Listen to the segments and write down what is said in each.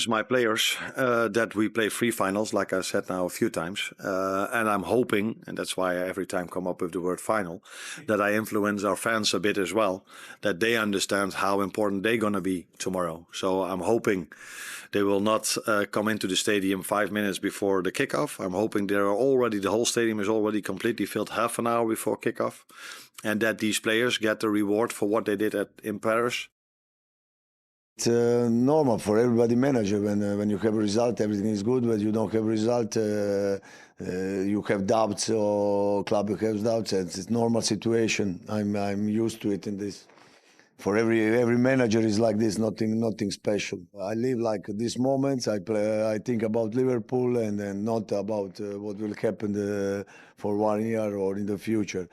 my players that we play 3 finals, like I said now a few times. And I'm hoping, and that's why I every time come up with the word final, that I influence our fans a bit as well, that they understand how important they're going to be tomorrow. So I'm hoping they will not come into the stadium 5 minutes before the kickoff. I'm hoping the whole stadium is already completely filled half an hour before kickoff, and that these players get the reward for what they did in Paris. It's normal for everybody manager. When you have a result, everything is good. When you don't have a result, you have doubts, or club has doubts. It's a normal situation. I'm used to it in this. For every manager is like this. Nothing special. I live like these moments. I think about Liverpool and not about what will happen for 1 year or in the future.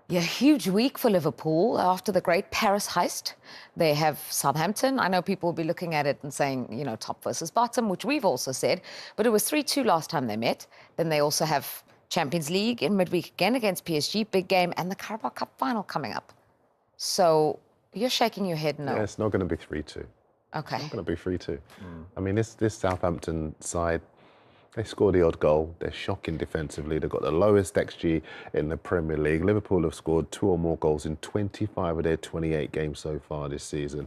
Yeah, huge week for Liverpool after the great Paris heist. They have Southampton. I know people will be looking at it and saying, you know, top versus bottom, which we've also said, but it was 3-2 last time they met. Then they also have Champions League in midweek again against PSG, big game, and the Carabao Cup final coming up. So you're shaking your head no. Yeah, it's not going to be 3-2. Okay. It's not going to be 3-2. I mean, this Southampton side, they score the odd goal. They're shocking defensively. They've got the lowest XG in the Premier League. Liverpool have scored 2 or more goals in 25 of their 28 games so far this season.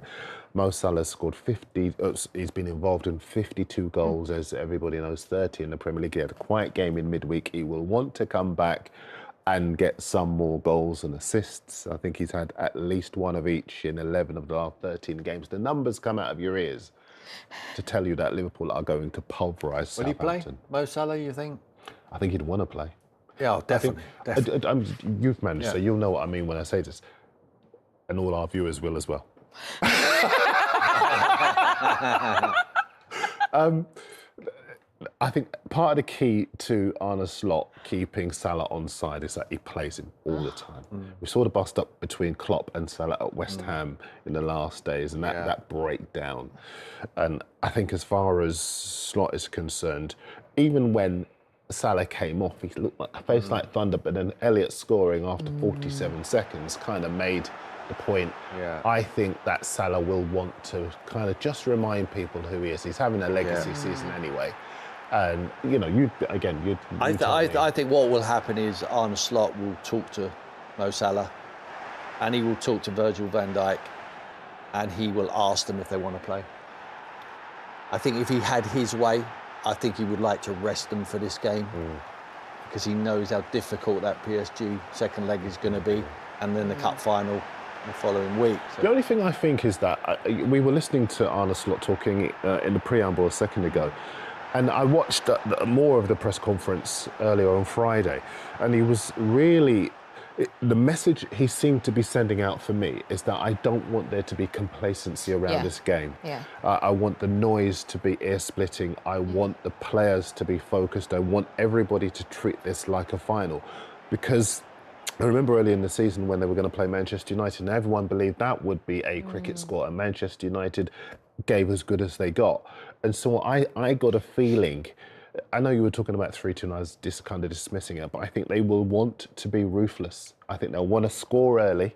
Mo Salah's scored 50. He's been involved in 52 goals, as everybody knows, 30 in the Premier League. He had a quiet game in midweek. He will want to come back and get some more goals and assists. I think he's had at least 1 of each in 11 of the last 13 games. The numbers come out of your ears to tell you that Liverpool are going to pulverise Southampton. Will he play, Mo Salah, you think? I think he'd want to play. Yeah, definitely. I'm youth manager, so you'll know what I mean when I say this. And all our viewers will as well. I think part of the key to Arne's slot keeping Salah on side is that he plays him all the time. We saw the bust up between Klopp and Salah at West Ham in the last days, and that breakdown. And I think as far as slot is concerned, even when Salah came off, he looked like a face like thunder, but then Elliott scoring after 47 seconds kind of made the point. I think that Salah will want to kind of just remind people who he is. He's having a legacy season anyway. And, you know, I think what will happen is Arne Slot will talk to Mo Salah and he will talk to Virgil van Dijk and he will ask them if they want to play. I think if he had his way, I think he would like to rest them for this game because he knows how difficult that PSG second leg is going to be, and then the cup final the following week. So. The only thing I think is that we were listening to Arne Slot talking in the preamble a second ago, and I watched more of the press conference earlier on Friday, and he was really... the message he seemed to be sending out for me is that I don't want there to be complacency around this game. I want the noise to be ear-splitting. I want the players to be focused. I want everybody to treat this like a final. Because I remember early in the season when they were going to play Manchester United, and everyone believed that would be a cricket score, and Manchester United gave as good as they got. And so I got a feeling... I know you were talking about 3-2 and I was just kind of dismissing it, but I think they will want to be ruthless. I think they'll want to score early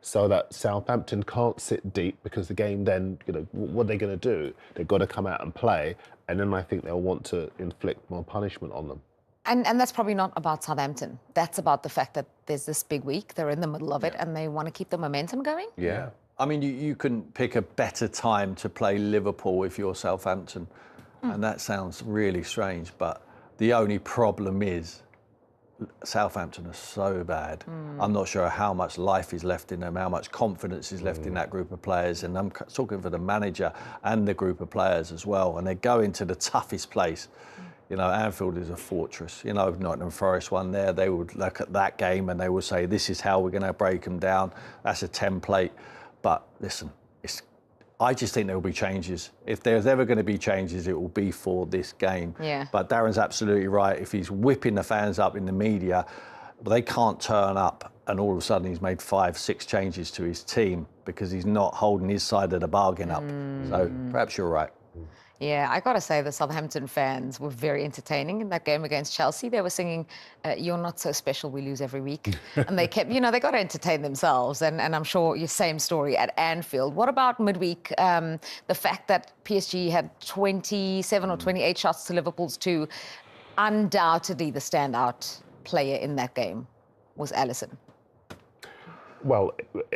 so that Southampton can't sit deep, because the game then, you know, what are they going to do? They've got to come out and play, and then I think they'll want to inflict more punishment on them. And that's probably not about Southampton. That's about the fact that there's this big week, they're in the middle of it, and they want to keep the momentum going. Yeah. I mean, you couldn't pick a better time to play Liverpool if you're Southampton. And that sounds really strange, but the only problem is Southampton are so bad. I'm not sure how much life is left in them, how much confidence is left in that group of players. And I'm talking for the manager and the group of players as well. And they're going to the toughest place. You know, Anfield is a fortress. You know, Nottingham Forest won there. They would look at that game and they would say, this is how we're going to break them down. That's a template. But listen, I just think there will be changes. If there's ever going to be changes, it will be for this game. But Darren's absolutely right. If he's whipping the fans up in the media, they can't turn up and all of a sudden he's made 5-6 changes to his team because he's not holding his side of the bargain up. So perhaps you're right. Yeah, I got to say the Southampton fans were very entertaining in that game against Chelsea. They were singing, "You're not so special, we lose every week." And they kept, they got to entertain themselves. And I'm sure your same story at Anfield. What about midweek? The fact that PSG had 27 or 28 shots to Liverpool's 2. Undoubtedly the standout player in that game was Allison. Well,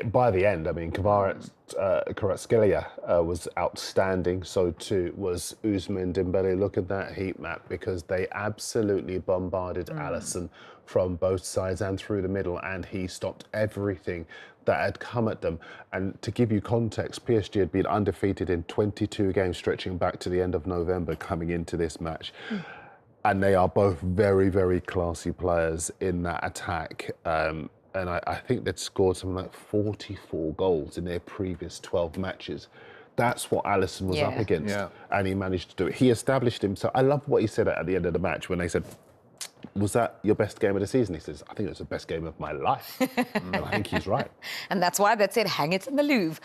by the end, I mean, Kvaratskhelia was outstanding. So too was Ousmane Dembele. Look at that heat map, because they absolutely bombarded Allison from both sides and through the middle, and he stopped everything that had come at them. And to give you context, PSG had been undefeated in 22 games, stretching back to the end of November coming into this match. And they are both very, very classy players in that attack. And I think they'd scored something like 44 goals in their previous 12 matches. That's what Allison was up against. And he managed to do it. He established himself. I love what he said at the end of the match when they said, "Was that your best game of the season?" He says, "I think it was the best game of my life." And I think he's right. And that's why that said, hang it in the Louvre.